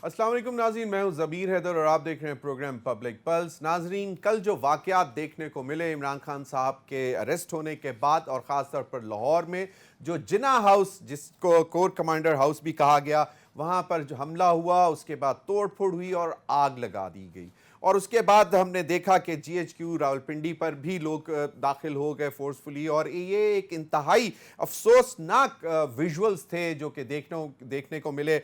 السلام علیکم ناظرین، میں ہوں ضمیر حیدر اور آپ دیکھ رہے ہیں پروگرام پبلک پلس۔ ناظرین، کل جو واقعات دیکھنے کو ملے عمران خان صاحب کے اریسٹ ہونے کے بعد، اور خاص طور پر لاہور میں جو جناح ہاؤس، جس کو کور کمانڈر ہاؤس بھی کہا گیا، وہاں پر جو حملہ ہوا، اس کے بعد توڑ پھوڑ ہوئی اور آگ لگا دی گئی، اور اس کے بعد ہم نے دیکھا کہ جی ایچ کیو راولپنڈی پر بھی لوگ داخل ہو گئے فورسفلی، اور یہ ایک انتہائی افسوسناک ویژولز تھے جو کہ دیکھنے کو ملے۔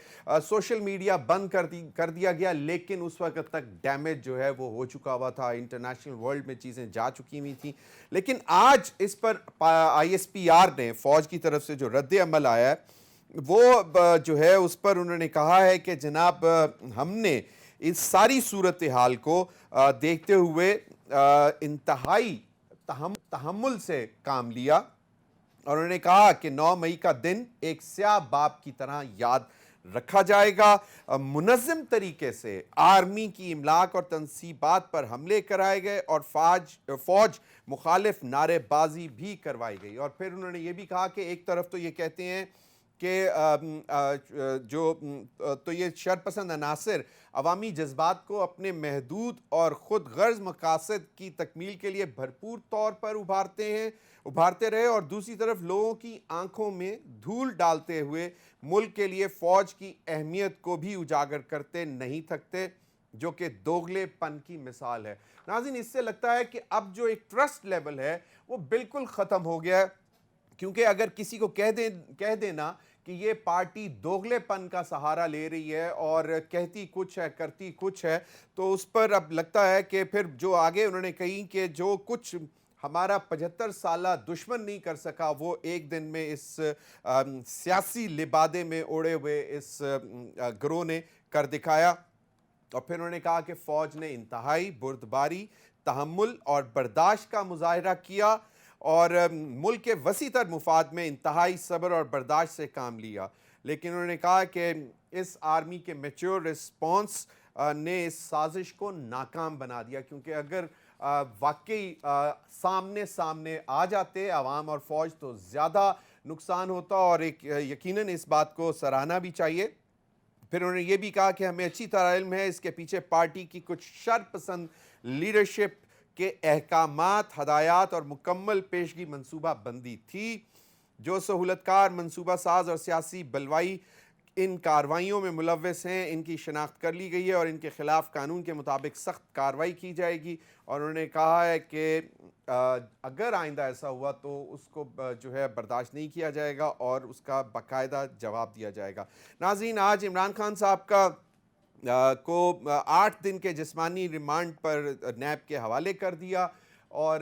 سوشل میڈیا بند کر دیا گیا، لیکن اس وقت تک ڈیمیج جو ہے وہ ہو چکا ہوا تھا، انٹرنیشنل ورلڈ میں چیزیں جا چکی ہوئی تھیں۔ لیکن آج اس پر آئی ایس پی آر نے، فوج کی طرف سے جو رد عمل آیا ہے، وہ جو ہے اس پر انہوں نے کہا ہے کہ جناب ہم نے اس ساری صورتحال کو دیکھتے ہوئے انتہائی تحمل سے کام لیا، اور انہوں نے کہا کہ 9 مئی کا دن ایک سیاہ باپ کی طرح یاد رکھا جائے گا۔ منظم طریقے سے آرمی کی املاک اور تنصیبات پر حملے کرائے گئے، اور فوج مخالف نعرے بازی بھی کروائی گئی۔ اور پھر انہوں نے یہ بھی کہا کہ ایک طرف تو یہ کہتے ہیں کہ تو یہ شرپسند عناصر عوامی جذبات کو اپنے محدود اور خود غرض مقاصد کی تکمیل کے لیے بھرپور طور پر ابھارتے رہے، اور دوسری طرف لوگوں کی آنکھوں میں دھول ڈالتے ہوئے ملک کے لیے فوج کی اہمیت کو بھی اجاگر کرتے نہیں تھکتے، جو کہ دوغلے پن کی مثال ہے۔ ناظرین، اس سے لگتا ہے کہ اب جو ایک ٹرسٹ لیول ہے وہ بالکل ختم ہو گیا ہے، کیونکہ اگر کسی کو کہہ دینا کہ یہ پارٹی دوغلے پن کا سہارا لے رہی ہے اور کہتی کچھ ہے کرتی کچھ ہے، تو اس پر اب لگتا ہے کہ پھر جو آگے انہوں نے کہی کہ جو کچھ ہمارا 75 سالہ دشمن نہیں کر سکا، وہ ایک دن میں اس سیاسی لبادے میں اوڑے ہوئے اس گروہ نے کر دکھایا۔ اور پھر انہوں نے کہا کہ فوج نے انتہائی بردباری، تحمل اور برداشت کا مظاہرہ کیا، اور ملک کے وسیع تر مفاد میں انتہائی صبر اور برداشت سے کام لیا۔ لیکن انہوں نے کہا کہ اس آرمی کے میچور ریسپانس نے اس سازش کو ناکام بنا دیا، کیونکہ اگر واقعی سامنے آ جاتے عوام اور فوج تو زیادہ نقصان ہوتا، اور یقیناً اس بات کو سراہنا بھی چاہیے۔ پھر انہوں نے یہ بھی کہا کہ ہمیں اچھی طرح علم ہے اس کے پیچھے پارٹی کی کچھ شرپسند لیڈرشپ کے احکامات، ہدایات اور مکمل پیشگی منصوبہ بندی تھی۔ جو سہولتکار، منصوبہ ساز اور سیاسی بلوائی ان کارروائیوں میں ملوث ہیں، ان کی شناخت کر لی گئی ہے، اور ان کے خلاف قانون کے مطابق سخت کارروائی کی جائے گی۔ اور انہوں نے کہا ہے کہ اگر آئندہ ایسا ہوا تو اس کو جو ہے برداشت نہیں کیا جائے گا، اور اس کا باقاعدہ جواب دیا جائے گا۔ ناظرین، آج عمران خان صاحب کو 8 دن کے جسمانی ریمانڈ پر نیب کے حوالے کر دیا، اور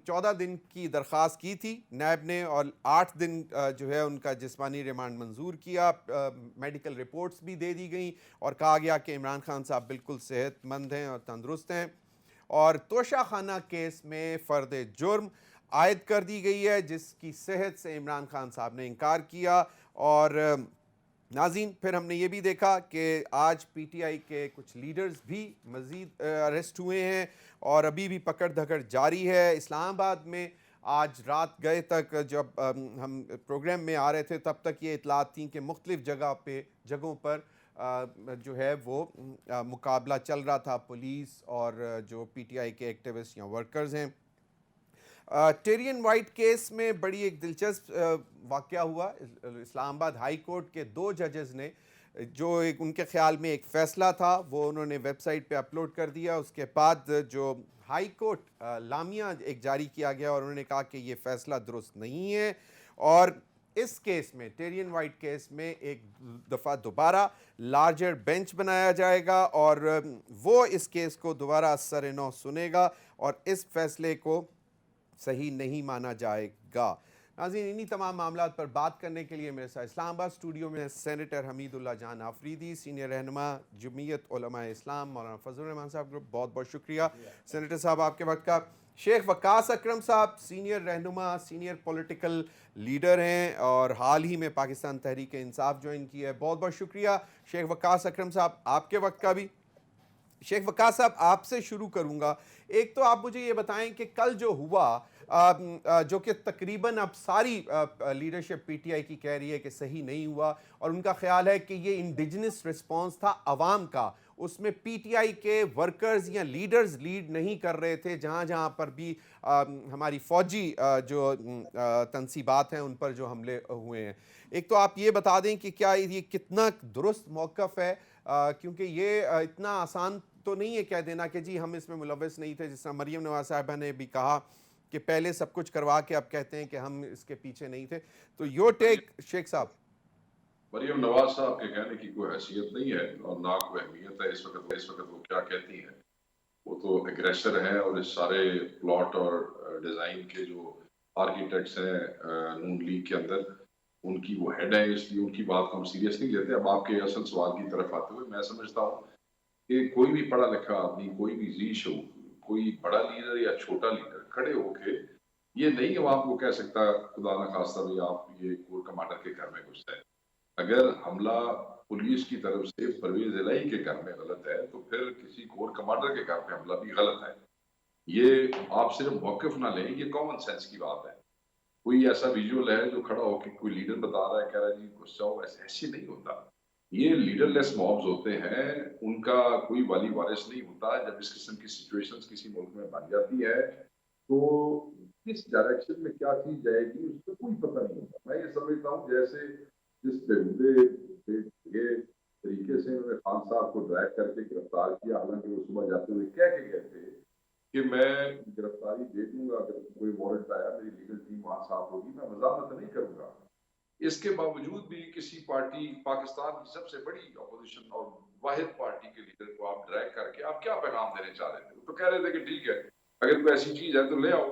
14 دن کی درخواست کی تھی نیب نے، اور 8 دن جو ہے ان کا جسمانی ریمانڈ منظور کیا۔ میڈیکل رپورٹس بھی دے دی گئیں، اور کہا گیا کہ عمران خان صاحب بالکل صحت مند ہیں اور تندرست ہیں۔ اور توشہ خانہ کیس میں فرد جرم عائد کر دی گئی ہے، جس کی صحت سے عمران خان صاحب نے انکار کیا۔ اور ناظرین، پھر ہم نے یہ بھی دیکھا کہ آج پی ٹی آئی کے کچھ لیڈرز بھی مزید اریسٹ ہوئے ہیں، اور ابھی بھی پکڑ دھکڑ جاری ہے۔ اسلام آباد میں آج رات گئے تک، جب ہم پروگرام میں آ رہے تھے تب تک یہ اطلاعات تھیں کہ مختلف جگہوں پر جو ہے وہ مقابلہ چل رہا تھا پولیس اور جو پی ٹی آئی کے ایکٹیوسٹ یا ورکرز ہیں۔ ٹیرین وائٹ کیس میں بڑی ایک دلچسپ واقعہ ہوا۔ اسلام آباد ہائی کورٹ کے 2 ججز نے جو ان کے خیال میں ایک فیصلہ تھا، وہ انہوں نے ویب سائٹ پہ اپلوڈ کر دیا۔ اس کے بعد جو ہائی کورٹ لامیہ ایک جاری کیا گیا، اور انہوں نے کہا کہ یہ فیصلہ درست نہیں ہے، اور اس کیس میں، ٹیرین وائٹ کیس میں، ایک دفعہ دوبارہ لارجر بینچ بنایا جائے گا، اور وہ اس کیس کو دوبارہ سر نو سنے گا، اور اس فیصلے کو صحیح نہیں مانا جائے گا۔ ناظرین، انہی تمام معاملات پر بات کرنے کے لیے میرے ساتھ اسلام آباد اسٹوڈیو میں سینیٹر حمید اللہ جان آفریدی، سینئر رہنما جمعیت علماء اسلام مولانا فضل الرحمان صاحب گروپ، بہت بہت شکریہ سینیٹر صاحب آپ کے وقت کا۔ شیخ وقاص اکرم صاحب، سینئر رہنما، سینئر پولیٹیکل لیڈر ہیں، اور حال ہی میں پاکستان تحریک انصاف جوائن کی ہے، بہت بہت شکریہ شیخ وقاص اکرم صاحب آپ کے وقت کا بھی۔ شیخ وقاص صاحب، آپ سے شروع کروں گا۔ ایک تو آپ مجھے یہ بتائیں کہ کل جو ہوا جو کہ تقریباً اب ساری لیڈرشپ پی ٹی آئی کی کہہ رہی ہے کہ صحیح نہیں ہوا، اور ان کا خیال ہے کہ یہ انڈیجنس رسپانس تھا عوام کا، اس میں پی ٹی آئی کے ورکرز یا لیڈرز لیڈ نہیں کر رہے تھے، جہاں جہاں پر بھی ہماری فوجی جو تنصیبات ہیں ان پر جو حملے ہوئے ہیں۔ ایک تو آپ یہ بتا دیں کہ کیا یہ کتنا درست موقف ہے، کیونکہ یہ اتنا آسان تو نہیں ہے کہہ دینا کہ جی ہم اس میں ملوث نہیں تھے، جس طرح مریم نواز صاحبہ نے بھی کہا کہ پہلے سب کچھ کروا کے اب کہتے ہیں کہ ہم اس کے پیچھے نہیں تھے۔ تو یور ٹیک شیخ صاحب۔ مریم نواز صاحب کے کہنے کی کوئی حیثیت نہیں ہے اور نہ کوئی اہمیت ہے اس وقت وہ کیا کہتی ہیں۔ وہ تو اگریسر ہیں اور اس سارے پلاٹ اور ڈیزائن کے جو آرکیٹیکٹس ہیں نون لیگ کے اندر، ان کی وہ ہیڈ ہے، اس لیے ان کی بات کو ہم سیریس نہیں لیتے۔ اب آپ کے اصل سوال کی طرف آتے ہوئے میں سمجھتا ہوں کہ کوئی بھی پڑھا لکھا آدمی، کوئی بھی ذیش ہو، کوئی بڑا لیڈر یا چھوٹا لیڈر کھڑے ہو کے یہ نہیں عوام کو کہہ سکتا خدا نہ خواستہ بھی آپ یہ کور کمانڈر کے گھر میں گھس جائیں۔ اگر حملہ پولیس کی طرف سے پرویز الہی کے گھر میں غلط ہے تو پھر کسی کور کمانڈر کے گھر پہ حملہ بھی غلط ہے۔ یہ آپ صرف موقف نہ لیں، یہ کامن سینس کی بات ہے۔ کوئی ایسا ویژول ہے جو کھڑا ہو کے کوئی لیڈر بتا رہا ہے، کہہ رہا ہے جی غصہ ہو، ایسے نہیں ہوتا۔ یہ لیڈر لیس مابز ہوتے ہیں، ان کا کوئی والی وارث نہیں ہوتا۔ جب اس قسم کی سچویشنز کسی ملک میں بن جاتی ہے تو کس ڈائریکشن میں کیا چیز جائے گی اس کو کوئی پتہ نہیں ہوتا۔ میں یہ سمجھتا ہوں جیسے جس بےہودے طریقے سے انہوں نے خان صاحب کو ڈرائیو کر کے گرفتار کیا، حالانکہ وہ صبح جاتے ہوئے کہہ کے گئے تھے کہ میں گرفتاری دے دوں گا، اگر کوئی وارنٹ آیا میری لیگل ٹیم وہاں صاف ہوگی، میں مزاحمت نہیں کروں گا۔ اس کے باوجود بھی کسی پارٹی، پاکستان کی سب سے بڑی اپوزیشن اور واحد پارٹی کے لیڈر کو آپ ڈرائیو کر کے آپ کیا پیغام دینے چاہ رہے تھے؟ وہ تو کہہ رہے تھے کہ ٹھیک ہے اگر کوئی ایسی چیز ہے تو لے آؤ،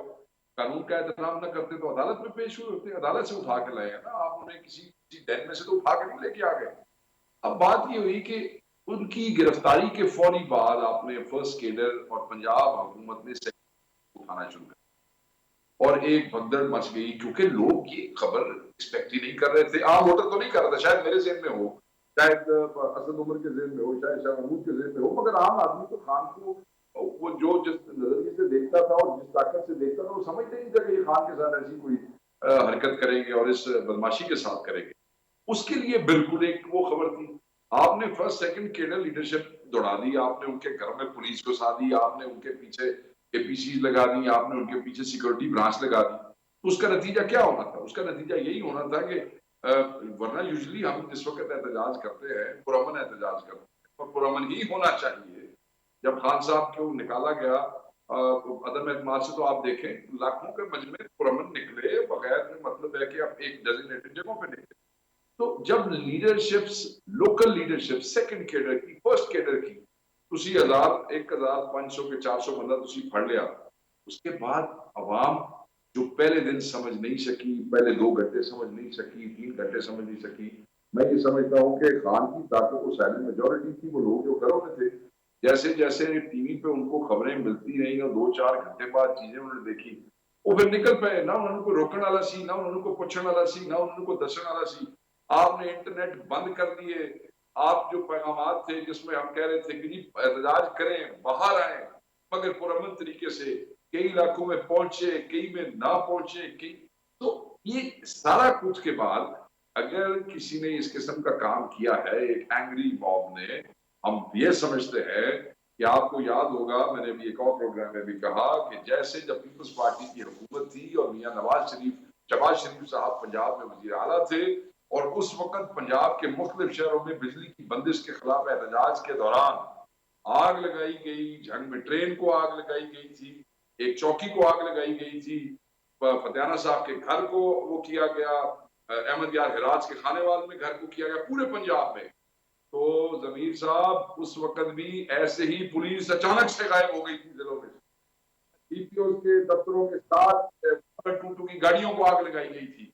قانون کا احترام نہ کرتے تو عدالت میں پیش ہوئے ہوتے، عدالت سے اٹھا کے لائے ہیں نا آپ، انہیں کسی ڈین میں سے تو اٹھا کے نہیں لے کے آ گئے۔ اب بات یہ ہوئی کہ ان کی گرفتاری کے فوری بعد آپ نے فرسٹ کیڈر اور پنجاب حکومت نے اٹھانا شروع کیا اور ایک بھگدڑ مچ گئی، کیونکہ لوگ یہ خبر ایکسپیکٹ ہی نہیں کر رہے تھے۔ عام ووٹر تو نہیں کر رہا تھا، شاید میرے ذہن میں ہو، شاید اسد عمر کے ذہن میں ہو، شاید شاہ محمود کے ذہن میں ہو، مگر عام آدمی تو خان کو وہ جو جس نظریے سے دیکھتا تھا اور جس طاقت سے دیکھتا تھا وہ سمجھتے نہیں تھا کہ یہ خان کے ساتھ ایسی کوئی حرکت کریں گے اور اس بدماشی کے ساتھ کریں گے۔ اس کے لیے بالکل ایک وہ خبر تھی۔ آپ نے فرسٹ سیکنڈ کیڈر لیڈرشپ دوڑا دی، آپ نے ان کے گھر میں پولیس کو ساتھ دی، آپ نے ان کے پیچھے اے پی سیز لگا دی، آپ نے ان کے پیچھے سیکورٹی برانچ لگا دی۔ اس کا نتیجہ کیا ہونا تھا؟ اس کا نتیجہ یہی ہونا تھا کہ ورنہ یوزلی ہم جس وقت احتجاج کرتے ہیں پرامن احتجاج کرتے ہیں اور پرامن ہی ہونا چاہیے۔ جب خان صاحب کو نکالا گیا عدم اعتماد سے تو آپ دیکھیں لاکھوں کے مجمع پرامن نکلے، بغیر مطلب ہے کہ اب ایک ڈیزگنیٹڈ جگہوں پہ نکلے۔ تو جب leaderships, local leadership second cadre کی، فرسٹ کیڈر کی، تسی 1500 کے 400 بندہ تسی پڑھ لیا، اس کے بعد عوام جو پہلے دن سمجھ نہیں سکی، پہلے 2 گھنٹے سمجھ نہیں سکی، 3 گھنٹے سمجھ نہیں سکی، میں یہ سمجھتا ہوں کہ خان کی طاقت و سائلنٹ میجورٹی تھی، وہ لوگ جو گھروں میں تھے، جیسے جیسے ٹی وی پہ ان کو خبریں ملتی رہیں اور 2-4 گھنٹے بعد چیزیں انہوں نے دیکھی، وہ پھر نکل پئے، نہ انہوں کو روکن والا سی، نہ انہوں کو پوچھن والا سی، نہ انہوں کو دسن والا سی۔ آپ نے انٹرنیٹ بند کر دیے، آپ جو پیغامات تھے جس میں ہم کہہ رہے تھے کہ احتجاج کریں، باہر آئیں، مگر پرامن طریقے سے کئی علاقوں میں پہنچے، کئی میں نہ پہنچے، تو یہ سارا کچھ کے بعد اگر کسی نے اس قسم کا کام کیا ہے، ایک اینگری موب نے، ہم یہ سمجھتے ہیں کہ آپ کو یاد ہوگا میں نے بھی ایک اور پروگرام میں بھی کہا کہ جیسے جب پیپلز پارٹی کی حکومت تھی اور میاں نواز شریف صاحب پنجاب میں وزیر اعلیٰ تھے اور اس وقت پنجاب کے مختلف شہروں میں بجلی کی بندش کے خلاف احتجاج کے دوران آگ لگائی گئی، جھنگ میں ٹرین کو آگ لگائی گئی تھی، ایک چوکی کو آگ لگائی گئی تھی، فتیانہ صاحب کے گھر کو وہ کیا گیا، احمد یار ہراج کے خانے وال میں گھر کو کیا گیا، پورے پنجاب میں۔ تو ضمیر صاحب اس وقت بھی ایسے ہی پولیس اچانک سے غائب ہو گئی تھی ضلعوں میں، ڈی پی اوز کے دفتروں کے ساتھ ٹوٹو کی گاڑیوں کو آگ لگائی گئی تھی۔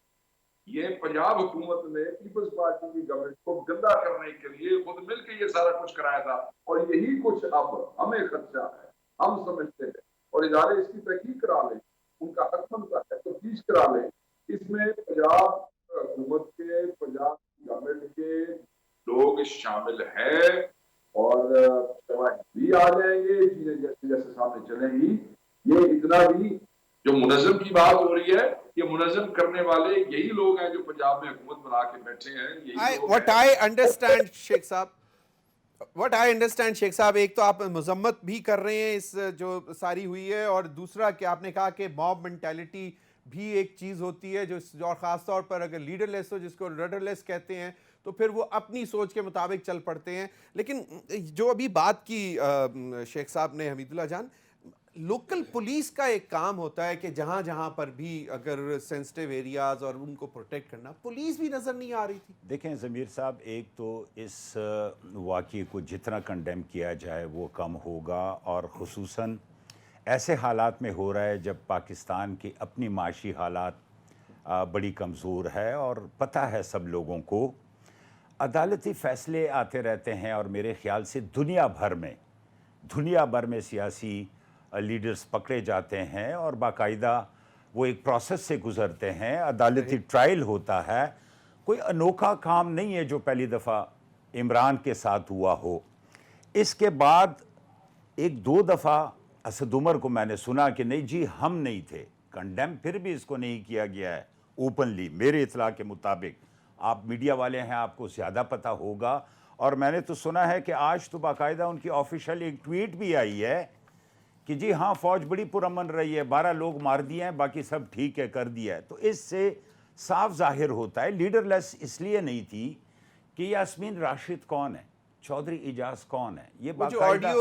یہ پنجاب حکومت نے پیپلز پارٹی کی گورنمنٹ کو گندا کرنے کے لیے خود مل کے یہ سارا کچھ کرایا تھا، اور یہی کچھ اب ہمیں خدشہ ہے، ہم سمجھتے ہیں، اور ادارے اس کی تحقیق کرا لیں، ان کا حق بنتا ہے تفتیش کرا لیں، اس میں پنجاب حکومت کے، پنجاب گورنمنٹ کے لوگ شامل ہیں، اور بھی آ جائیں گے چیزیں جیسے جیسے سامنے چلیں گی۔ یہ اتنا بھی جو منظم کی بات ہو رہی ہے، یہ منظم کرنے والے یہی لوگ ہیں جو پنجاب میں حکومت بنا کے بیٹھے ہیں، یہی لوگ what ہیں. I understand شیخ صاحب شیخ صاحب، ایک تو آپ مذمت بھی کر رہے ہیں اس جو ساری ہوئی ہے، اور دوسرا کہ آپ نے کہا کہ موب مینٹیلٹی بھی ایک چیز ہوتی ہے جو اور خاص طور پر اگر لیڈر لیس ہو، جس کو رڈر لیس کہتے ہیں، تو پھر وہ اپنی سوچ کے مطابق چل پڑتے ہیں. لیکن جو ابھی بات کی شیخ صاحب نے، حمید اللہ جان، لوکل پولیس کا ایک کام ہوتا ہے کہ جہاں جہاں پر بھی اگر سینسٹیو ایریاز اور ان کو پروٹیکٹ کرنا، پولیس بھی نظر نہیں آ رہی تھی. دیکھیں ضمیر صاحب، ایک تو اس واقعے کو جتنا کنڈیم کیا جائے وہ کم ہوگا، اور خصوصاً ایسے حالات میں ہو رہا ہے جب پاکستان کی اپنی معاشی حالات بڑی کمزور ہے، اور پتہ ہے سب لوگوں کو عدالتی فیصلے آتے رہتے ہیں، اور میرے خیال سے دنیا بھر میں سیاسی لیڈرز پکڑے جاتے ہیں اور باقاعدہ وہ ایک پروسیس سے گزرتے ہیں، عدالتی ٹرائل ہوتا ہے. کوئی انوکھا کام نہیں ہے جو پہلی دفعہ عمران کے ساتھ ہوا ہو. اس کے بعد ایک دو دفعہ اسد عمر کو میں نے سنا کہ نہیں جی ہم نہیں تھے کنڈیم، پھر بھی اس کو نہیں کیا گیا ہے اوپنلی. میرے اطلاع کے مطابق، آپ میڈیا والے ہیں، آپ کو زیادہ پتہ ہوگا، اور میں نے تو سنا ہے کہ آج تو باقاعدہ ان کی آفیشیل ایک ٹویٹ بھی آئی ہے کہ جی ہاں فوج بڑی پرامن رہی ہے، 12 لوگ مار دیے ہیں، باقی سب ٹھیک ہے، کر دیا ہے. تو اس سے صاف ظاہر ہوتا ہے لیڈر لیس اس لیے نہیں تھی کہ یاسمین راشد کون ہے، چودھری اعجاز کون ہے، یہ باقاعدہ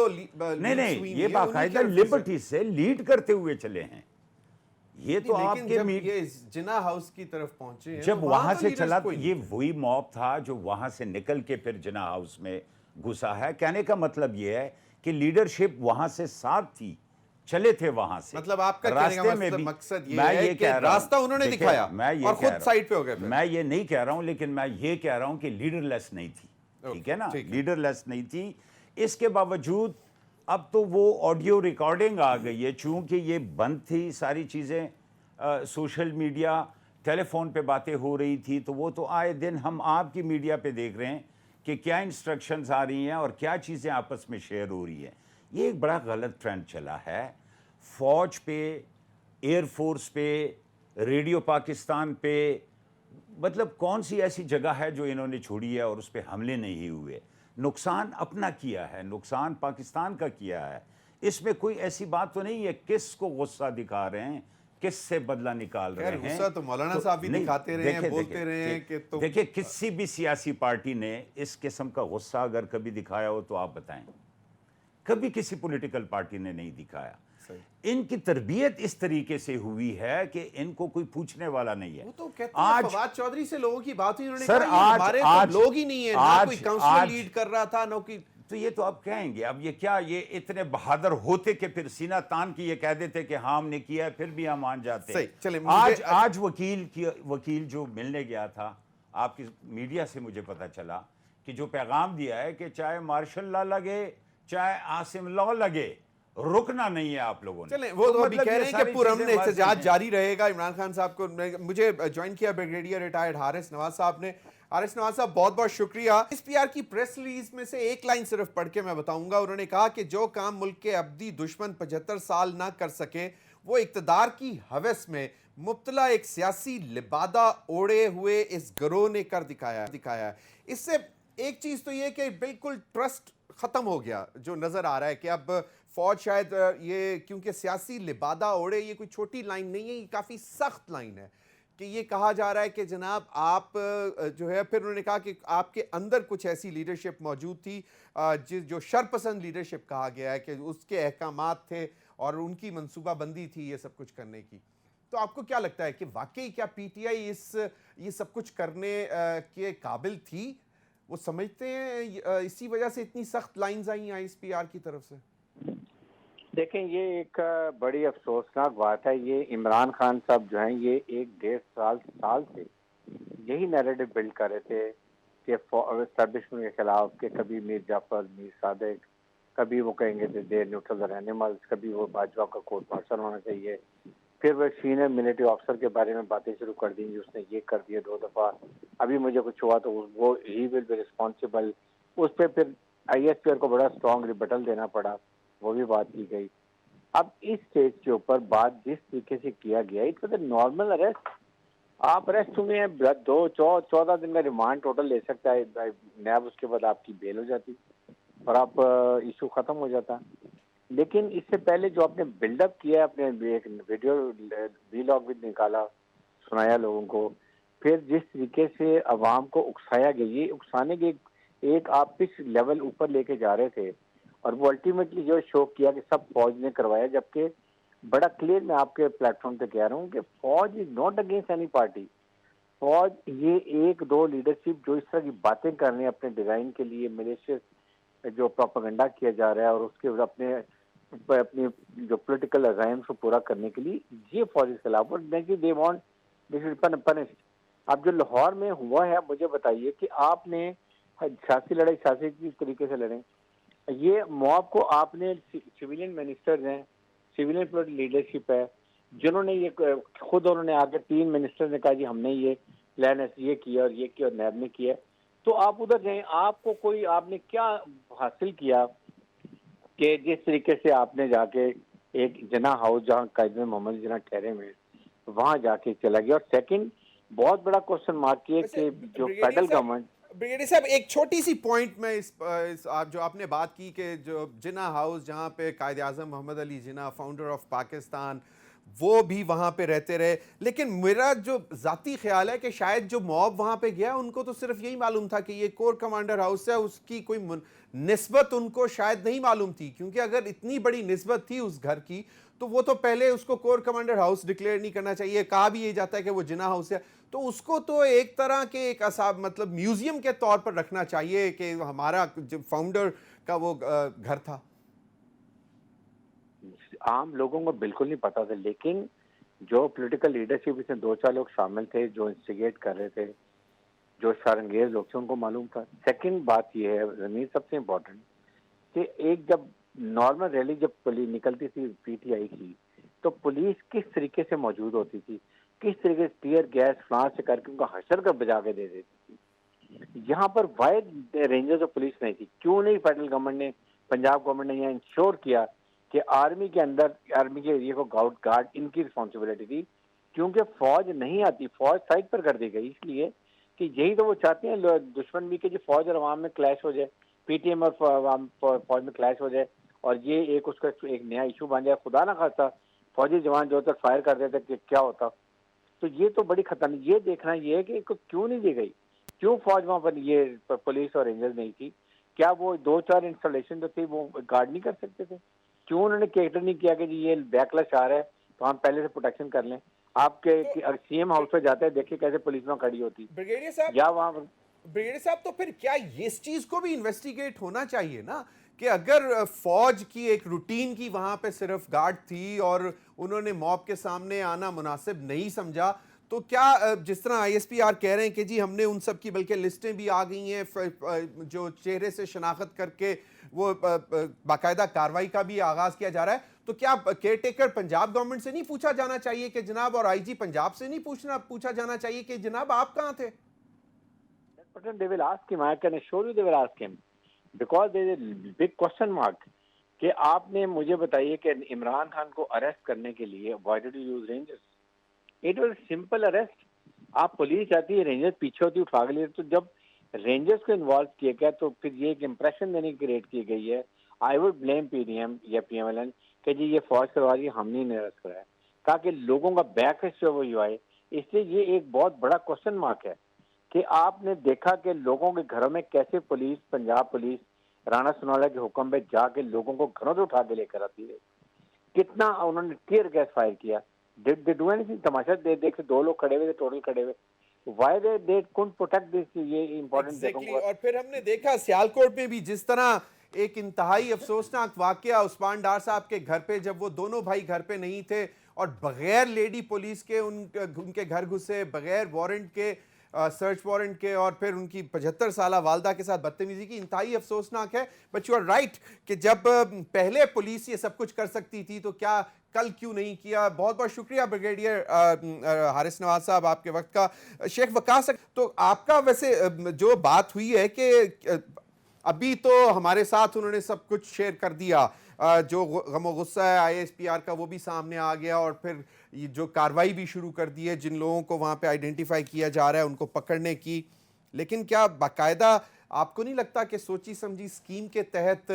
نہیں یہ باقاعدہ لبرٹی سے لیڈ کرتے ہوئے چلے ہیں. یہ تو آپ کے جناح ہاؤس کی طرف پہنچے ہیں، جب وہاں سے چلا، یہ وہی موب تھا جو وہاں سے نکل کے پھر جناح ہاؤس میں گھسا ہے. کہنے کا مطلب یہ ہے کہ لیڈرشپ وہاں سے ساتھ تھی، چلے تھے وہاں سے. مطلب آپ کا کہنے کا مقصد یہ ہے کہ راستہ انہوں نے دکھایا اور خود سائٹ پہ ہو گئے. میں یہ نہیں کہہ رہا ہوں، لیکن میں یہ کہہ رہا ہوں کہ لیڈر لیس نہیں تھی. ٹھیک ہے نا، لیڈر لیس نہیں تھی. اس کے باوجود اب تو وہ آڈیو ریکارڈنگ آ گئی ہے، چونکہ یہ بند تھی ساری چیزیں، سوشل میڈیا، ٹیلی فون پہ باتیں ہو رہی تھی، تو وہ تو آئے دن ہم آپ کی میڈیا پہ دیکھ رہے ہیں کہ کیا انسٹرکشنز آ رہی ہیں اور کیا چیزیں آپس میں شیئر ہو رہی ہیں. یہ ایک بڑا غلط ٹرینڈ چلا ہے. فوج پہ، ایئر فورس پہ، ریڈیو پاکستان پہ، مطلب کون سی ایسی جگہ ہے جو انہوں نے چھوڑی ہے اور اس پہ حملے نہیں ہوئے. نقصان اپنا کیا ہے، نقصان پاکستان کا کیا ہے. اس میں کوئی ایسی بات تو نہیں ہے کس کو غصہ دکھا رہے ہیں، کس سے بدلہ نکال رہے ہیں. غصہ تو مولانا صاحب بھی دکھاتے رہے ہیں، بولتے رہے ہیں کہ دیکھیں کسی بھی سیاسی پارٹی نے اس قسم کا غصہ اگر کبھی دکھایا ہو تو آپ بتائیں. کبھی کسی پولیٹیکل پارٹی نے نہیں دکھایا. ان کی تربیت اس طریقے سے ہوئی ہے کہ ان کو کوئی پوچھنے والا نہیں ہے. وہ تو کہتے ہیں فواد چودھری سے لوگوں کی بات ہوئی، انہوں نے کہا ہمارے تو لوگ ہی نہیں ہیں، نہ کوئی کاؤنسلر لیڈ کر رہا تھا، نہ کوئی. تو یہ تو آپ کہیں گے اب یہ کیا، یہ اتنے بہادر ہوتے کہ پھر سینہ تان کی یہ کہہ دیتے کہ ہاں ہم نے کیا ہے، پھر بھی ہم مان جاتے. آج وکیل جو ملنے گیا تھا، آپ کی میڈیا سے مجھے پتا چلا کہ جو پیغام دیا ہے کہ چاہے مارشل لا لگے چاہے عاصم لا لگے، رکنا نہیں ہے آپ لوگوں نے. چلیں وہ تو ابھی کہہ رہے ہیں کہ پرامن احتجاج جاری رہے گا. عمران خان صاحب کو مجھے جوائن کیا بریگیڈیئر ریٹائرڈ حارث نواز صاحب نے. حارث نواز صاحب بہت بہت شکریہ. ایس پی آر کی پریس ریلیز میں سے ایک لائن صرف پڑھ کے میں بتاؤں گا. انہوں نے کہا کہ جو کام ملک کے ابدی دشمن 75 سال نہ کر سکے وہ اقتدار کی ہوس میں مبتلا ایک سیاسی لبادہ اوڑے ہوئے اس گروہ نے کر دکھایا ہے. اس سے ایک چیز تو یہ کہ بالکل ٹرسٹ ختم ہو گیا جو نظر آ رہا ہے کہ اب فوج شاید یہ کیونکہ سیاسی لبادہ اوڑے، یہ کوئی چھوٹی لائن نہیں ہے، یہ کافی سخت لائن ہے کہ یہ کہا جا رہا ہے کہ جناب آپ جو ہے، پھر انہوں نے کہا کہ آپ کے اندر کچھ ایسی لیڈرشپ موجود تھی جو شرپسند لیڈرشپ کہا گیا ہے، کہ اس کے احکامات تھے اور ان کی منصوبہ بندی تھی یہ سب کچھ کرنے کی. تو آپ کو کیا لگتا ہے کہ واقعی کیا پی ٹی آئی یہ سب کچھ کرنے کے قابل تھی؟ وہ سمجھتے ہیں اسی وجہ سے اتنی سخت lines I I S P R کی طرف سے؟ دیکھیں یہ ایک بڑی افسوسناک بات ہے. یہ عمران خان صاحب جو ہیں یہ 1.5 سال سے یہی نیریٹو بلڈ کر رہے تھے کہ اسٹیبلشمنٹ کے خلاف، کہ کبھی میر جعفر، میر صادق، کبھی وہ کہیں گے دے نیوٹرل اینیملز، کبھی وہ باجوہ کا کورٹ مارشل ہونا چاہیے. پھر وہ سینئر ملٹری آفیسر کے بارے میں باتیں شروع کر دیں گی، اس نے یہ کر دیا 2 دفعہ، ابھی مجھے کچھ ہوا تو وہ ہی ول بی رسپانسبل. اس پہ پھر آئی ایس پی آر کو بڑا اسٹرانگ ریبٹل دینا پڑا، وہ بھی بات کی گئی. اب اس سٹیج کے اوپر بات جس طریقے سے کیا گیا it was a normal arrest. آپ اریسٹ ہوئے ہیں 14 دن کا ریمانڈ ٹوٹل لے سکتا ہے نیب, اس کے بعد آپ کی بیل ہو جاتی اور آپ ایشو ختم ہو جاتا. لیکن اس سے پہلے جو آپ نے بلڈ اپ کیا ہے, اپنے ایک ویڈیو ویلاگ بھی نکالا, سنایا لوگوں کو, پھر جس طریقے سے عوام کو اکسایا گیا, یہ اکسانے کے ایک آپ کس لیول اوپر لے کے جا رہے تھے, اور وہ الٹیمیٹلی جو شو کیا کہ سب فوج نے کروایا, جبکہ بڑا کلیئر میں آپ کے پلیٹ فارم پہ کہہ رہا ہوں کہ فوج is not against any party. فوج یہ ایک دو لیڈرشپ جو اس طرح کی باتیں کر رہے ہیں اپنے ڈیزائن کے لیے, ملیشیس جو پروپیگنڈا کیا جا رہا ہے اور اس کے اپنی جو پولیٹیکل عزائم کو پورا کرنے کے لیے, یہ فوج کے خلاف, اور they want this is punished. اب جو لاہور میں ہوا ہے, مجھے بتائیے کہ آپ نے سیاسی لڑائی سیاسی کی طریقے سے لڑیں, یہ موب کو آپ نے سویلین منسٹرز ہیں, سویلین پولیٹیکل لیڈرشپ ہے, جنہوں نے یہ خود انہوں نے آگے 3 منسٹر نے کہا جی ہم نے یہ پلان یہ کیا اور یہ کیا اور نیب نے کیا, تو آپ ادھر جائیں. آپ کو کوئی آپ نے کیا حاصل کیا کہ جس طریقے سے آپ نے جا کے ایک جناح ہاؤس جہاں قائد محمد جناح ٹھہرے ہوئے وہاں جا کے چلا گیا. اور سیکنڈ بہت بڑا کوشچن مارک یہ کہ جو فیڈرل گورنمنٹ. بریگیڈیئر صاحب ایک چھوٹی سی پوائنٹ میں جو آپ نے بات کی کہ جو جناح ہاؤس جہاں پہ قائد اعظم محمد علی جناح فاؤنڈر آف پاکستان وہ بھی وہاں پہ رہتے رہے, لیکن میرا جو ذاتی خیال ہے کہ شاید جو موب وہاں پہ گیا ان کو تو صرف یہی معلوم تھا کہ یہ کور کمانڈر ہاؤس ہے, اس کی کوئی نسبت ان کو شاید نہیں معلوم تھی, کیونکہ اگر اتنی بڑی نسبت تھی اس گھر کی تو وہ تو پہلے اس کو کور کمانڈر ہاؤس ڈکلیئر نہیں کرنا چاہیے. کہا بھی یہ جاتا ہے کہ وہ جناح ہاؤس ہے, تو اس کو تو ایک طرح کے ایک مطلب میوزیم کے طور پر رکھنا چاہیے کہ ہمارا جو فاؤنڈر کا وہ گھر تھا. عام لوگوں کو بالکل نہیں پتا تھا, لیکن جو پولیٹیکل لیڈرشپ اس میں 2-4 لوگ شامل تھے جو انسٹیگیٹ کر رہے تھے, جو شرانگیز لوگ تھے, ان کو معلوم تھا. سیکنڈ بات یہ ہے زمین سب سے امپورٹنٹ کہ ایک جب نارمل ریلی جب پولیس نکلتی تھی پی ٹی آئی کی, تو پولیس کس طریقے سے موجود ہوتی تھی, کس طریقے سے ٹیئر گیس فلانس سے کر کے ان کا حشر کر بجا کے دے دیتی تھی. یہاں پر واحد رینجرز آف پولیس نہیں تھی. کیوں نہیں فیڈرل گورنمنٹ نے, پنجاب گورنمنٹ نے یہ انشور کیا کہ آرمی کے اندر آرمی کے ایریے کو گارڈ ان کی رسپانسبلٹی تھی, کیونکہ فوج نہیں آتی, فوج سائڈ پر کر دی گئی, اس لیے کہ یہی تو وہ چاہتے ہیں دشمن بھی کہ جو فوج اور عوام میں کلیش ہو جائے, پی ٹی ایم اور فوج میں کلیش ہو جائے, اور یہ ایک اس کا ایک نیا ایشو بن جائے. خدا نہ خواستہ فوجی جوان جو ہوتا فائر کر دیتے کہ کیا ہوتا. تو یہ تو بڑی خطرناک. یہ دیکھنا یہ ہے کہ کیوں نہیں دی گئی, کیوں فوج وہاں پر یہ پولیس اور رینجرز نہیں تھی. کیا وہ 2-4 انسٹالیشن جو تھی وہ گارڈ نہیں کر سکتے تھے؟ کیوں انہوں نے کیٹر نہیں کیا کہ جی یہ بیکلش آ رہا ہے تو ہم پہلے سے پروٹیکشن کر لیں. آپ کے سی ایم ہاؤس پہ جاتے ہیں, دیکھیں کیسے پولیس میں کھڑی ہوتی بریگیڈیئر صاحب, یا وہاں بریگیڈیئر صاحب تو پھر کیا اس چیز کو بھی انویسٹیگیٹ ہونا چاہیے نا کہ اگر فوج کی ایک روٹین کی وہاں پہ صرف گارڈ تھی اور انہوں نے موب کے سامنے آنا مناسب نہیں سمجھا, تو کیا جس طرح آئی ایس پی آر کہہ رہے ہیں کہ جی ہم نے ان سب کی بلکہ لسٹیں بھی آ گئی ہیں جو چہرے سے شناخت کر کے وہ باقاعدہ کاروائی کا بھی آغاز کیا جا رہا ہے, تو کیا کیئر ٹیکر پنجاب گورنمنٹ سے نہیں پوچھا جانا چاہیے کہ جناب, اور آئی جی پنجاب سے نہیں پوچھا جانا چاہیے کہ جناب آپ کہاں تھے؟ they will ask him, I can assure you they will ask him, because there is a big question mark کہ آپ نے مجھے بتائیے کہ عمران خان کو اریسٹ کرنے کے لیے why did you use rangers? It was simple arrest. آپ پولیس جاتی ہے, رینجرز پیچھے ہوتی اٹھا کے لیے, تو جب رینجرز کو انوالو کیا گیا تو پھر یہ ایک امپریشن دینے کی کریٹ کی گئی ہے. I would blame P D M یا پی ایم ایل این کہ جی یہ فوج کروا رہی ہے, ہم نہیں اریسٹ کرایا, تاکہ لوگوں کا بیک سے وہ آئے. اس لیے یہ ایک بہت بڑا کوشچن مارک ہے کہ آپ نے دیکھا کہ لوگوں کے گھروں میں کیسے پولیس, پنجاب پولیس رانا سنولا کے حکم پہ جا کے لوگوں کو گھروں سے اٹھا کے لے کر آتی ہے. کتنا انہوں نے ٹیئر گیس فائر کیا. Did they do anything? تماشا دیکھ 2 لوگ کھڑے ہوئے تھے, ٹوٹل کھڑے ہوئے. Why they couldn't protect this, یہ امپورٹنٹ Exactly. اور پھر ہم نے دیکھا سیالکوٹ میں بھی جس طرح ایک انتہائی افسوسناک واقعہ عثمان ڈار صاحب کے گھر پہ, جب وہ دونوں بھائی گھر پہ نہیں تھے اور بغیر لیڈی پولیس کے ان کے گھر گھسے, بغیر وارنٹ کے, سرچ وارنٹ کے, اور پھر ان کی 75 سالہ والدہ کے ساتھ بدتمیزی کی. انتہائی افسوسناک ہے. بٹ یو آر رائٹ کہ جب پہلے پولیس یہ سب کچھ کر سکتی تھی تو کیا کل کیوں نہیں کیا. بہت بہت شکریہ بریگیڈیئر حارث نواز صاحب آپ کے وقت کا. شیخ وقاص, تو آپ کا ویسے جو بات ہوئی ہے کہ ابھی تو ہمارے ساتھ انہوں نے سب کچھ شیئر کر دیا, جو غم و غصہ ہے ISPR کا وہ بھی سامنے آ گیا اور پھر یہ جو کاروائی بھی شروع کر دی ہے جن لوگوں کو وہاں پہ آئیڈینٹیفائی کیا جا رہا ہے ان کو پکڑنے کی. لیکن کیا باقاعدہ آپ کو نہیں لگتا کہ سوچی سمجھی اسکیم کے تحت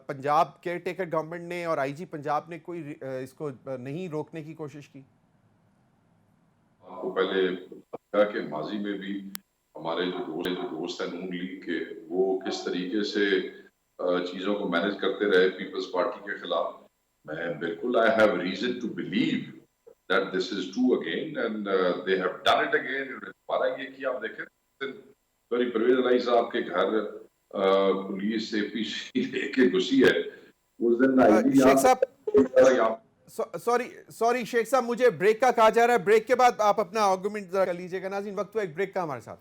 پنجاب کیئر ٹیکر گورنمنٹ نے اور IG پنجاب نے کوئی اس کو نہیں روکنے کی کوشش کی؟ آپ کو پہلے بتایا کہ ماضی میں بھی ہمارے جو دوست ہیں نون لیگ کے وہ کس طریقے سے چیزوں کو مینج کرتے رہے پیپلز پارٹی کے خلاف. میں بالکل I have reason to believe that this is true again and they have done it again. ہمارا یہ کہ آپ دیکھیں پرویز الہی صاحب کے گھر پولیس APC لے کے گھسی ہے اس دن شیخ صاحب سوری شیخ صاحب مجھے بریک کا کہا جا رہا ہے. بریک کے بعد آپ اپنا آرگومنٹ کر لیجئے گا. ناظرین وقت ہوا ایک بریک کا ہمارے ساتھ.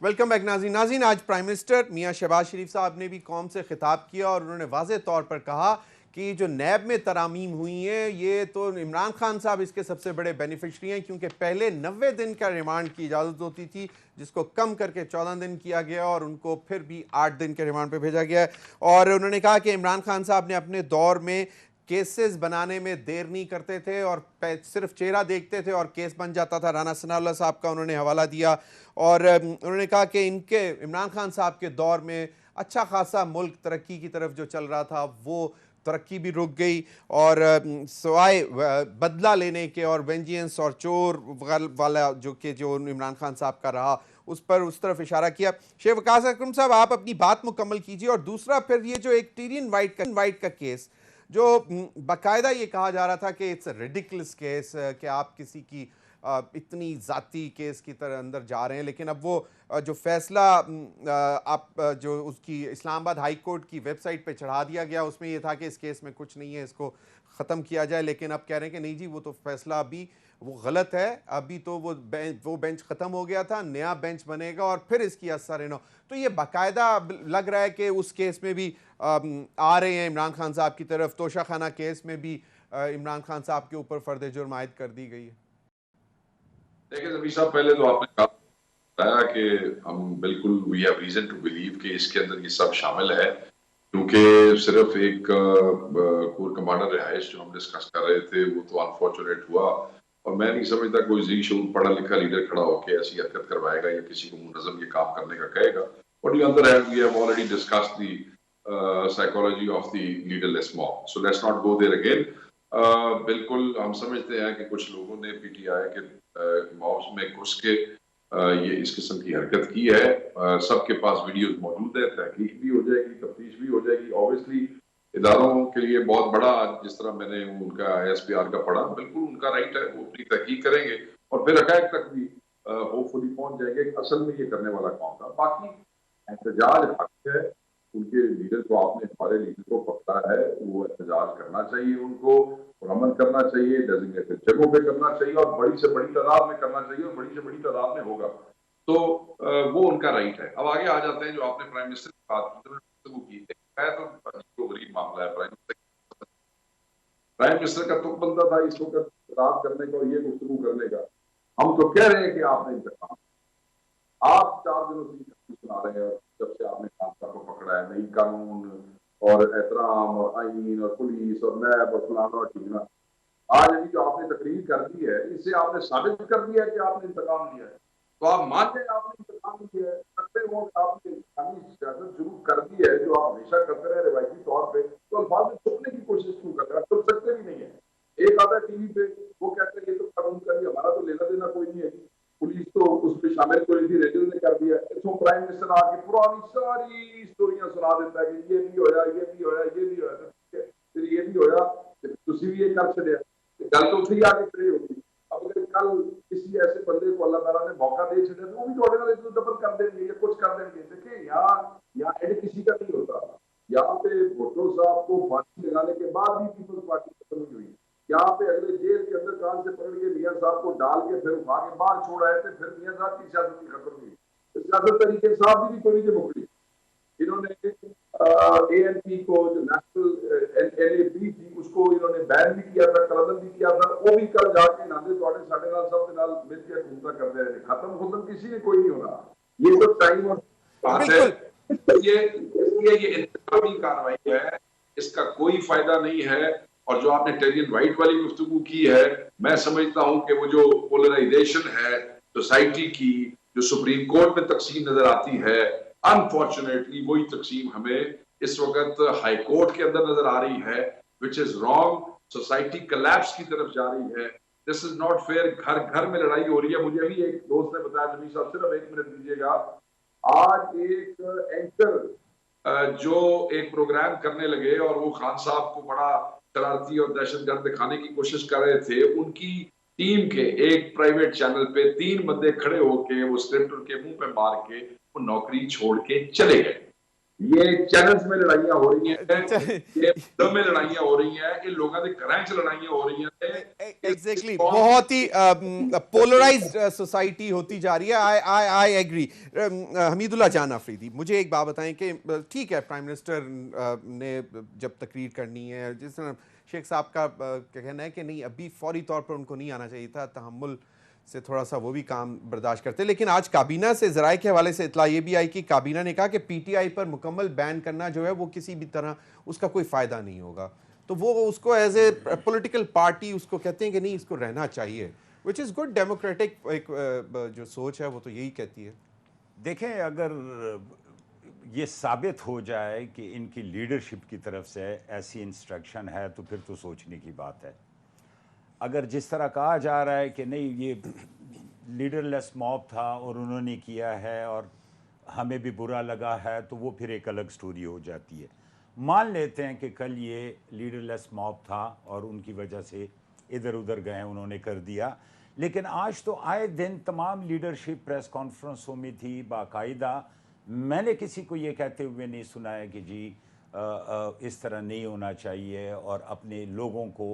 ویلکم بیک ناظرین. آج پرائم منسٹر میاں شہباز شریف صاحب نے بھی قوم سے خطاب کیا اور انہوں نے واضح طور پر کہا کہ جو نیب میں ترامیم ہوئی ہیں یہ تو عمران خان صاحب اس کے سب سے بڑے بینیفیشری ہیں کیونکہ پہلے 90 دن کا ریمانڈ کی اجازت ہوتی تھی جس کو کم کر کے 14 دن کیا گیا اور ان کو پھر بھی 8 دن کے ریمانڈ پہ بھیجا گیا ہے. اور انہوں نے کہا کہ عمران خان صاحب نے اپنے دور میں کیسز بنانے میں دیر نہیں کرتے تھے اور صرف چہرہ دیکھتے تھے اور کیس بن جاتا تھا. رانا ثناء اللہ صاحب کا انہوں نے حوالہ دیا اور انہوں نے کہا کہ ان کے عمران خان صاحب کے دور میں اچھا خاصا ملک ترقی کی طرف جو چل رہا تھا وہ ترقی بھی رک گئی اور سوائے بدلہ لینے کے اور وینجینس اور چور والا جو عمران خان صاحب کا رہا اس پر اس طرف اشارہ کیا. شیخ وقاص اکرم صاحب آپ اپنی بات مکمل کیجیے. اور دوسرا پھر یہ جو ایک ٹیرین وائٹ کا کیس جو باقاعدہ یہ کہا جا رہا تھا کہ اٹس اے ریڈیکلس کیس کہ آپ کسی کی اتنی ذاتی کیس کی طرح اندر جا رہے ہیں لیکن اب وہ جو فیصلہ آپ جو اس کی اسلام آباد ہائی کورٹ کی ویب سائٹ پہ چڑھا دیا گیا اس میں یہ تھا کہ اس کیس میں کچھ نہیں ہے اس کو ختم کیا جائے لیکن اب کہہ رہے ہیں کہ نہیں جی وہ تو فیصلہ ابھی وہ غلط ہے ابھی تو وہ بینچ ختم ہو گیا تھا نیا بینچ بنے گا اور پھر اس کی اثر نو. تو یہ باقاعدہ لگ رہا ہے کہ اس کیس میں بھی آ رہے ہیں عمران خان صاحب کی طرف. توشہ خانہ کیس میں بھی عمران خان صاحب کے اوپر فرد جرم عائد کر دی گئی ہے. دیکھیں زمین صاحب پہلے تو آپ نے کہا بتایا کہ ہم بالکل we have reason to believe کہ اس کے اندر یہ سب شامل ہے کیونکہ صرف ایک کور کمانڈر رہائش جو ہم ڈسکس کر رہے تھے وہ تو انفارچونیٹ ہوا اور میں نہیں سمجھتا کوئی ذی شعور پڑھا لکھا لیڈر کھڑا ہو کے ایسی حرکت کروائے گا یا کسی کو منظم یہ کام کرنے کا کہے گا. But on the other hand, we have already discussed the psychology of the leaderless mob. So let's not go there again. بالکل ہم سمجھتے ہیں کہ کچھ لوگوں نے PTI کے مابس میں گھس کے یہ اس قسم کی حرکت کی ہے. سب کے پاس ویڈیوز موجود ہے. تحقیق بھی ہو جائے گی تفتیش بھی ہو جائے گی. Obviously اداروں کے لیے بہت بڑا جس طرح میں نے ان کا ISPR کا پڑھا بالکل ان کا رائٹ ہے وہ اپنی تحقیق کریں گے اور پھر حقائق تک بھی ہوپ فلی پہنچ جائیں گے اصل میں یہ کرنے والا کون تھا. باقی احتجاج حق ہے ان کے لیڈر کو آپ نے ہمارے لیڈر کو پکڑا ہے وہ احتجاج کرنا چاہیے ان کو اور عمل کرنا چاہیے ڈیزگنیٹڈ جگہوں پہ کرنا چاہیے اور بڑی سے بڑی تعداد میں کرنا چاہیے اور بڑی سے بڑی تعداد میں ہوگا تو وہ ان کا رائٹ ہے. اب آگے آ جاتے ہیں جو آپ نے پرائم منسٹر کی بات گفتگو کی ہے تو غریب معاملہ ہے. پرائم منسٹر کا تک بنتا تھا اس وقت خطاب کرنے کا اور یہ گفتگو کرنے کا. ہم تو کہہ رہے ہیں کہ آپ نے انتقام آپ 4 دنوں سے سنا رہے ہیں جب سے آپ نے خان کو پکڑا ہے نئی قانون اور احترام اور آئین اور پولیس اور نیب اور فلانا اور ٹھیکنا. آج ابھی جو آپ نے تقریر کر دی ہے اس سے آپ نے ثابت کر دیا ہے کہ آپ نے انتقام لیا ہے تو آپ مانتے ہیں آپ نے انتقام لیا ہے کرتے ہو آپ نے انسانی سیاست شروع کر دی ہے جو آپ ہمیشہ کرتے رہے روایتی طور پہ تو الفاظ میں چھپنے کی کوشش کیوں کر رہے ہیں. چھپ سکتے بھی نہیں ہے. ایک آتا ہے ٹی وی پہ وہ کہتے ہیں یہ تو قانون کا ہمارا تو لینا دینا کوئی نہیں ہے پولیس تو اس پہ شامل کوئی تھی ریڈیو نے کر دیا. اسوں پرائم منسٹر آ کے پرانی ساری اسٹوریاں سنا دیتا ہے کہ یہ بھی ہویا یہ بھی ہویا یہ بھی ہویا پھر یہ بھی ہویا تسی بھی یہ کر چلے گل تو اتنے ہی آگے کھڑی ہوگی. اب اگر کل کسی ایسے بندے کو اللہ تعالیٰ نے موقع دے چڑے تو وہ بھی تھوڑے نال ادھر دبل کر دیں گے یا کچھ کر دیں گے. دیکھیں یہاں ایڈ کسی کا نہیں ہوتا. یہاں پہ بھٹو صاحب کو پھانسی لگانے کے بعد بھی پیپلز پارٹی ختم ہوئی. یہاں پہ اگلے جیل کے اندر کان سے پکڑ کے میاں صاحب کو ڈال کے پھر اٹھا کے باہر چھوڑ آئے تھے پھر میاں صاحب کی سیاست کی ختم ہوئی. سیاست طریقے صاحب بھی کوئی نہیں مکڑی. انہوں نے ANP کو جو نیشنل LAP تھی اس کو انہوں نے بین بھی کیا تھا, قلم بھی کیا تھا, وہ بھی کل جا کے ناندے توڑے ساڑھے نال سب کے نال مل کے گھومتا کرتے رہے. ختم کسی نے کوئی نہیں ہونا. یہ تو ٹائم اور بات ہے. یہ انتخابی کارروائی ہے, اس کا کوئی فائدہ نہیں ہے. اور جو آپ نے ٹیرین وائٹ والی گفتگو کی ہے, میں سمجھتا ہوں کہ وہ جو پولرائزیشن ہے سوسائٹی کی, جو سپریم کورٹ میں تقسیم نظر آتی ہے, انفارچونیٹلی وہی تقسیم ہمیں اس وقت ہائی کورٹ کے اندر نظر آ رہی ہے, which is wrong. Society collapse کی طرف جا رہی ہے. This is not fair. گھر گھر میں لڑائی ہو رہی ہے. مجھے ابھی ایک دوست نے بتایا, نبی صاحب صرف 1 منٹ دیجیے گا, آج ایک اینکر جو ایک پروگرام کرنے لگے اور وہ خان صاحب کو بڑا شرارتی اور دہشت گرد دکھانے کی کوشش کر رہے تھے, ان کی ٹیم کے ایک پرائیویٹ چینل پہ 3 بندے کھڑے ہو کے وہ اسکرپٹ ان کے منہ پہ مار کے وہ نوکری چھوڑ کے چلے گئے. یہ چینلز میں لڑائیاں ہو رہی ہیں, یہ دم میں لڑائیاں ہو رہی ہیں, یہ لوگوں کے گھراں چ لڑائیاں ہو رہی ہیں. ایگزیکٹلی, بہت ہی پولرائزڈ سوسائٹی ہوتی جا رہی ہے. I agree. حمید اللہ جان آفریدی, مجھے ایک بات بتائیں کہ ٹھیک ہے پرائم منسٹر نے جب تقریر کرنی ہے, جس طرح شیخ صاحب کا کہنا ہے کہ نہیں ابھی فوری طور پر ان کو نہیں آنا چاہیے تھا, تحمل سے تھوڑا سا وہ بھی کام برداشت کرتے. لیکن آج کابینہ سے ذرائع کے حوالے سے اطلاع یہ بھی آئی کہ کابینہ نے کہا کہ پی ٹی آئی پر مکمل بین کرنا جو ہے وہ کسی بھی طرح اس کا کوئی فائدہ نہیں ہوگا. تو وہ اس کو ایز اے پولیٹیکل پارٹی اس کو کہتے ہیں کہ نہیں اس کو رہنا چاہیے, وچ از گڈ. ڈیموکریٹک ایک جو سوچ ہے وہ تو یہی کہتی ہے. دیکھیں, اگر یہ ثابت ہو جائے کہ ان کی لیڈرشپ کی طرف سے ایسی انسٹرکشن ہے تو پھر تو سوچنے کی بات ہے. اگر جس طرح کہا جا رہا ہے کہ نہیں یہ لیڈر لیس موب تھا اور انہوں نے کیا ہے اور ہمیں بھی برا لگا ہے, تو وہ پھر ایک الگ سٹوری ہو جاتی ہے. مان لیتے ہیں کہ کل یہ لیڈر لیس موب تھا اور ان کی وجہ سے ادھر ادھر گئے, انہوں نے کر دیا. لیکن آج تو آئے دن تمام لیڈرشپ پریس کانفرنسوں میں تھی باقاعدہ. میں نے کسی کو یہ کہتے ہوئے نہیں سنا ہے کہ جی اس طرح نہیں ہونا چاہیے اور اپنے لوگوں کو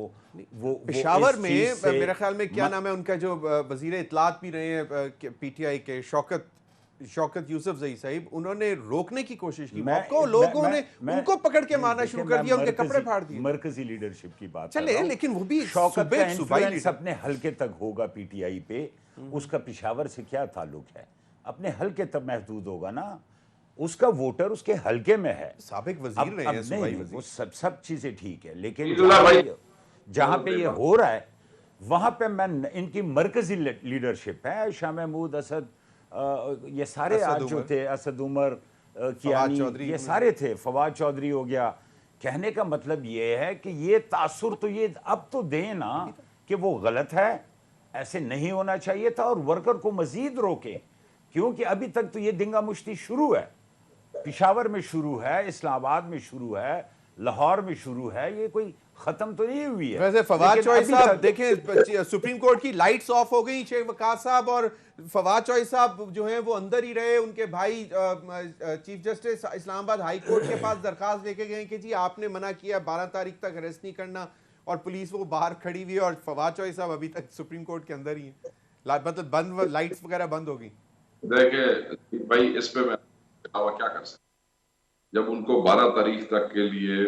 وہ پشاور میں میرے خیال میں کیا نام ہے ان کا جو وزیر اطلاعات بھی رہے ہیں پی ٹی آئی کے, شوکت یوسف زئی صاحب, انہوں نے روکنے کی کوشش کی موب کو, لوگوں نے ان کو پکڑ کے مارنا شروع کر دیا, ان کے کپڑے پھاڑ دیے. مرکزی لیڈرشپ کی بات چلے, لیکن وہ بھی شوکت کا انفلوئنس اپنے حلقے تک ہوگا پی ٹی آئی پہ, اس کا پشاور سے کیا تعلق ہے؟ اپنے حلقے تک محدود ہوگا نا, اس کا ووٹر اس کے حلقے میں ہے. سابق وزیر رہے ہیں, صوبائی وزیر, وہ سب چیزیں ٹھیک ہے, لیکن جہاں پہ یہ ہو رہا ہے وہاں پہ میں ان کی مرکزی لیڈرشپ ہے, شاہ محمود, اسد, یہ سارے آج جو تھے, اسد عمر کیانی, یہ سارے تھے, فواد چودھری ہو گیا. کہنے کا مطلب یہ ہے کہ یہ تاثر تو یہ اب تو دیں نا کہ وہ غلط ہے, ایسے نہیں ہونا چاہیے تھا, اور ورکر کو مزید روکے, کیونکہ ابھی تک تو یہ دنگا مشتی شروع ہے. پشاور میں شروع ہے, اسلام آباد میں شروع ہے, لاہور میں شروع ہے, یہ کوئی ختم تو نہیں ہوئی ہے. ویسے فواد چوہی صاحب دیکھیں سپریم کورٹ کی لائٹس آف ہو گئی, شیخ وقاص صاحب اور فواد چوہی صاحب جو ہیں وہ اندر ہی رہے. ان کے بھائی چیف جسٹس اسلام آباد ہائی کورٹ کے پاس درخواست لے کے گئے کہ جی آپ نے منع کیا 12 تاریخ تک اریسٹ نہیں کرنا, اور پولیس وہ باہر کھڑی ہوئی ہے, اور فواد چوہی صاحب ابھی تک سپریم کورٹ کے اندر ہی ہیں, مطلب بند, لائٹس وغیرہ بند ہو گئی. دیکھیں بھائی, اس پہ میں کیا کر سکتا, جب ان کو 12 تاریخ تک کے لیے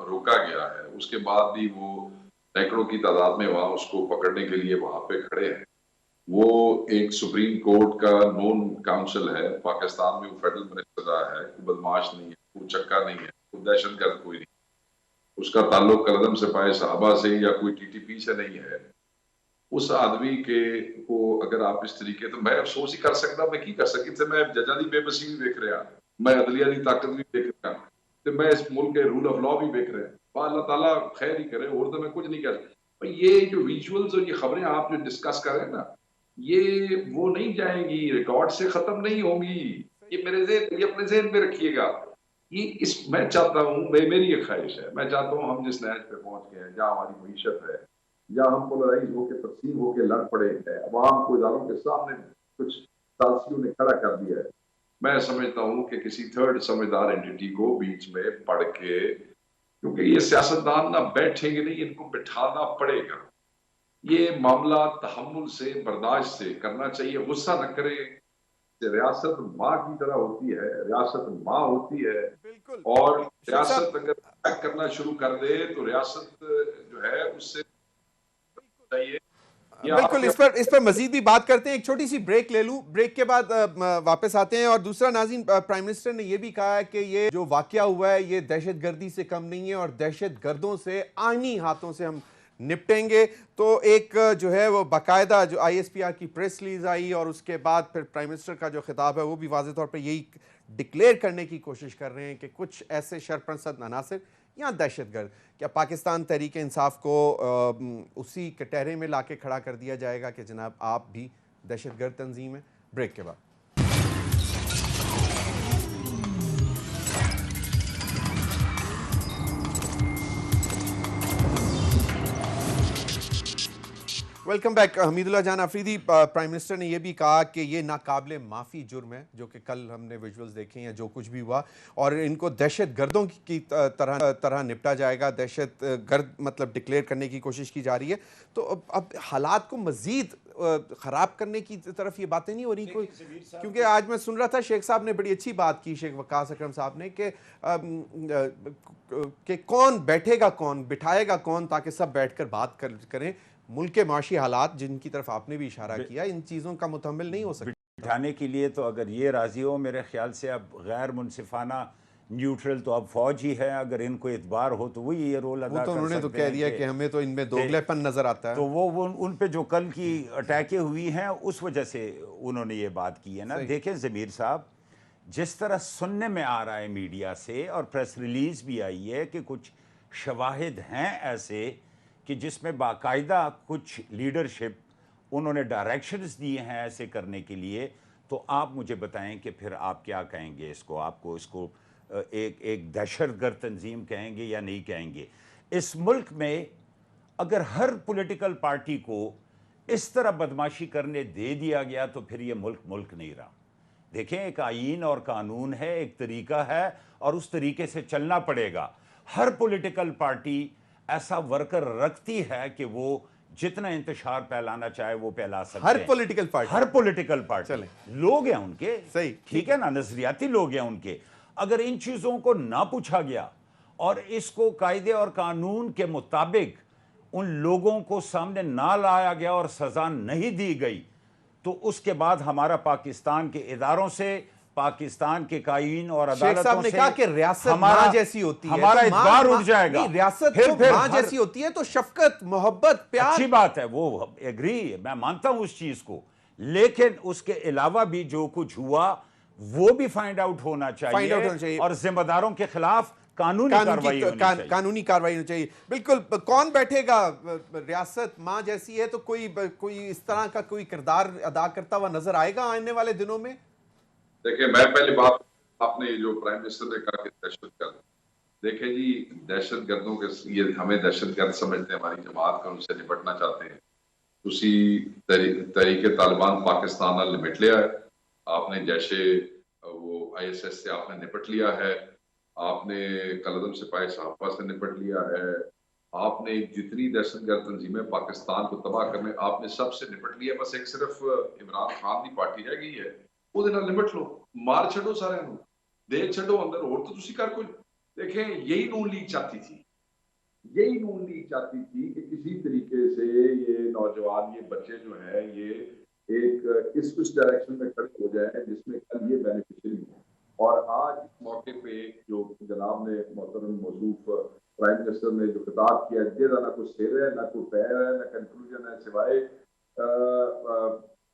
روکا گیا ہے, اس کے بعد بھی وہ سینکڑوں کی تعداد میں وہاں اس کو پکڑنے کے لیے وہاں پہ کھڑے ہیں. وہ ایک سپریم کورٹ کا نون کاؤنسل ہے پاکستان میں, وہ فیڈرل منسٹر رہا ہے, کوئی بدماش نہیں ہے, کوئی چکا نہیں ہے, کوئی دہشت گرد کوئی نہیں, اس کا تعلق قلعم سپاہی صحابہ سے یا کوئی ٹی ٹی پی سے نہیں ہے. اس آدمی کے کو اگر آپ اس طریقے, تو میں افسوس ہی کر سکتا, میں کی کر سکتی تھے, میں ججاں دی بے بسی بھی دیکھ رہا, میں عدلیہ دی طاقت بھی دیکھ رہا, تو میں اس ملک کے رول آف لا بھی دیکھ رہا. اللہ تعالیٰ خیر ہی کرے, اور تو میں کچھ نہیں کہہ سکتا. یہ جو ویژولز اور یہ خبریں آپ جو ڈسکس کر رہے ہیں نا, یہ وہ نہیں جائیں گی, ریکارڈ سے ختم نہیں ہوں گی. یہ میرے ذہن, یہ اپنے ذہن میں رکھیے گا. یہ میں چاہتا ہوں, میری ایک خواہش ہے, میں چاہتا ہوں ہم جس نہج پہ پہنچ گئے ہیں, جہاں ہماری معیشت ہے, جہاں ہم پولرائز ہو کے تقسیم ہو کے لڑ پڑے ہیں, عوام کو اداروں کے سامنے کچھ سازشیوں نے کھڑا کر دیا ہے, میں سمجھتا ہوں کہ کسی تھرڈ سمجھدار اینٹی کو بیچ میں پڑھ کے, کیونکہ یہ سیاستدان نہ بیٹھیں گے نہیں, ان کو بٹھانا پڑے گا. یہ معاملہ تحمل سے, برداشت سے کرنا چاہیے, غصہ نہ کرے, ریاست ماں کی طرح ہوتی ہے، ریاست ماں ہوتی ہے، بالکل اور شیخ صاحب، ریاست اگر اٹیک کرنا شروع کر دے تو ریاست جو ہے اس سے چاہیے یہ آپ بالکل کے اس پر مزید بھی بات کرتے ہیں، ایک چھوٹی سی بریک لے لوں، بریک کے بعد واپس آتے ہیں۔ اور دوسرا ناظرین، پرائم منسٹر نے یہ بھی کہا ہے کہ یہ جو واقعہ ہوا ہے یہ دہشت گردی سے کم نہیں ہے اور دہشت گردوں سے آئینی ہاتھوں سے ہم نپٹیں گے۔ تو ایک جو ہے وہ باقاعدہ جو آئی ایس پی آر کی پریس ریلیز آئی اور اس کے بعد پھر پرائم منسٹر کا جو خطاب ہے وہ بھی واضح طور پہ یہی ڈکلیئر کرنے کی کوشش کر رہے ہیں کہ کچھ ایسے شرپرست عناصر یا دہشت گرد، کیا پاکستان تحریک انصاف کو اسی کٹہرے میں لا کے کھڑا کر دیا جائے گا کہ جناب آپ بھی دہشت گرد تنظیم ہے؟ بریک کے بعد ویلکم بیک۔ حمید اللہ جان آفریدی، پرائم منسٹر نے یہ بھی کہا کہ یہ ناقابل معافی جرم ہے جو کہ کل ہم نے ویژولز دیکھے ہیں، جو کچھ بھی ہوا، اور ان کو دہشت گردوں کی طرح نپٹا جائے گا، دہشت گرد مطلب ڈکلیئر کرنے کی کوشش کی جا رہی ہے۔ تو اب حالات کو مزید خراب کرنے کی طرف یہ باتیں نہیں ہو رہی کوئی؟ کیونکہ آج میں سن رہا تھا شیخ صاحب نے بڑی اچھی بات کی، شیخ وقاص اکرم صاحب نے، کہ کون بیٹھے گا، کون بٹھائے گا کون، تاکہ سب بیٹھ کر بات کریں۔ ملک کے معاشی حالات جن کی طرف آپ نے بھی اشارہ کیا، ان چیزوں کا متحمل نہیں ہو سکتا۔ بٹھانے کے لیے تو اگر یہ راضی ہو، میرے خیال سے اب غیر منصفانہ نیوٹرل تو اب فوج ہی ہے، اگر ان کو اعتبار ہو تو وہی یہ رول ادا کر سکتے ہیں۔ انہوں نے تو کہہ دیا کہ ہمیں تو ان میں دوگلے پن نظر آتا ہے۔ تو وہ ان پہ جو کل کی اٹیکیں ہوئی ہیں اس وجہ سے انہوں نے یہ بات کی ہے نا۔ دیکھیں ضمیر صاحب، جس طرح سننے میں آ رہا ہے میڈیا سے، اور پریس ریلیز بھی آئی ہے کہ کچھ شواہد ہیں ایسے کہ جس میں باقاعدہ کچھ لیڈرشپ انہوں نے ڈائریکشنز دیے ہیں ایسے کرنے کے لیے، تو آپ مجھے بتائیں کہ پھر آپ کیا کہیں گے اس کو؟ آپ کو اس کو ایک دہشت گرد تنظیم کہیں گے یا نہیں کہیں گے؟ اس ملک میں اگر ہر پولیٹیکل پارٹی کو اس طرح بدماشی کرنے دے دیا گیا تو پھر یہ ملک نہیں رہا۔ دیکھیں، ایک آئین اور قانون ہے، ایک طریقہ ہے، اور اس طریقے سے چلنا پڑے گا۔ ہر پولیٹیکل پارٹی ایسا ورکر رکھتی ہے کہ وہ جتنا انتشار پھیلانا چاہے وہ پھیلا سکتے ہیں۔ ہر پولیٹیکل پارٹی لوگ ہیں ان کے، ٹھیک ہے نا، نظریاتی لوگ ہیں ان کے۔ اگر ان چیزوں کو نہ پوچھا گیا اور اس کو قاعدے اور قانون کے مطابق ان لوگوں کو سامنے نہ لایا گیا اور سزا نہیں دی گئی، تو اس کے بعد ہمارا پاکستان کے اداروں سے، پاکستان کے قائدین اور عدالتوں سے، شیخ صاحب نے کہا کہ ریاست ماں جیسی ہوتی ہے، ہمارا اعتبار اٹھ جائے گا۔ ریاست تو ماں جیسی ہوتی ہے تو شفقت، محبت، پیار، اچھی بات ہے، وہ ایگری، میں مانتا ہوں اس چیز کو، لیکن اس کے علاوہ بھی جو کچھ ہوا وہ بھی فائنڈ آؤٹ ہونا چاہیے، اور ذمہ داروں کے خلاف قانونی کارروائی ہونی چاہیے۔ بالکل، کون بیٹھے گا؟ ریاست ماں جیسی ہے تو کوئی اس طرح کا کوئی کردار ادا کرتا ہوا نظر آئے گا آنے والے دنوں میں؟ دیکھیں، میں پہلی بات، آپ نے جو پرائم منسٹر نے کہا کہ دہشت گرد، دیکھیں جی، دہشت گردوں کے یہ ہمیں دہشت گرد سمجھتے ہیں، ہماری جماعت کا ان سے نپٹنا چاہتے ہیں، اسی تحریک طالبان پاکستان نال نمٹ لیا ہے۔ آپ نے جیسے وہ آئی ایس ایس سے آپ نے نپٹ لیا ہے، آپ نے کالعدم سپاہی صحافہ سے نپٹ لیا ہے، آپ نے جتنی دہشت گرد تنظیمیں پاکستان کو تباہ کرنے، آپ نے سب سے نپٹ لیا۔ بس ایک صرف عمران خان کی پارٹی رہ گئی ہے، وہ نال نمٹ لو، مار چھڑو سارے نو، دے چھڑو اندر، اور تو تسی کر کوئی۔ دیکھیں، یہی نون لیگ چاہتی تھی، یہی نون لیگ چاہتی تھی کہ کسی طریقے سے یہ نوجوان، یہ بچے جو ہیں، یہ ایک اس ڈائریکشن میں کھڑے ہو جائیں جس میں کل یہ بینیفیشری ہوں۔ اور آج اس موقع پہ جو جناب نے محترم موصوف پرائم منسٹر نے جو خطاب کیا، جیسا نہ کوئی سیر ہے، نہ کوئی پیر ہے، نہ کنکلوژن ہے، سوائے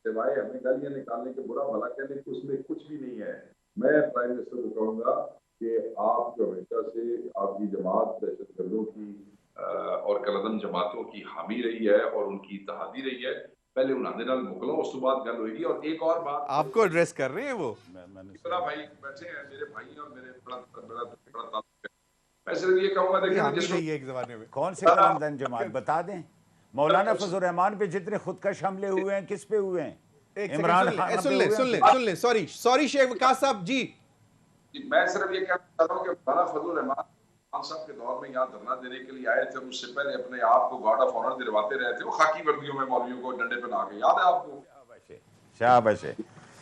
ہمیں گالیاں نکالنے کے، برا بھلا کہنے کے، اس میں کچھ بھی نہیں ہے۔ میں پرائم منسٹر کو کہوں گا کہ آپ جو ہمیشہ سے آپ کی جماعت دہشت گردوں کی اور کالعدم جماعتوں کی حامی رہی ہے اور ان کی اتحادی رہی ہے، پہلے انہوں نے نال مکلو، اس کے بعد گل ہوئے گی۔ اور ایک اور بات آپ کو ایڈریس کر رہے ہیں وہ بڑا بھائی بیٹھے ہیں، میرے بھائی ہیں، اور میرے بڑا تعلق ہے۔ میں صرف یہ کہوں گا، دیکھیں جس ایک زمانے میں کون سے کلندن جماعت بتا دیں؟ مولانا فضل الرحمان پہ جتنے خودکش حملے ہوئے ہیں کس پہ ہوئے ہیں؟ عمران خان پہ ہوئے ہیں۔ سن لیں، سوری شیخ وقاص صاحب جی، میں صرف یہ کہنا چاہتا ہوں کہ مولانا فضل الرحمان خان صاحب کے دور میں یہاں دھرنا دینے کے لیے آئے تھے، اس سے پہلے اپنے آپ کو گارڈ آف آنر دلواتے رہے تھے، وہ خاکی وردیوں میں مولویوں کو ڈنڈے پہ لا کے، یاد ہے آپ کو؟ شاباش ہے،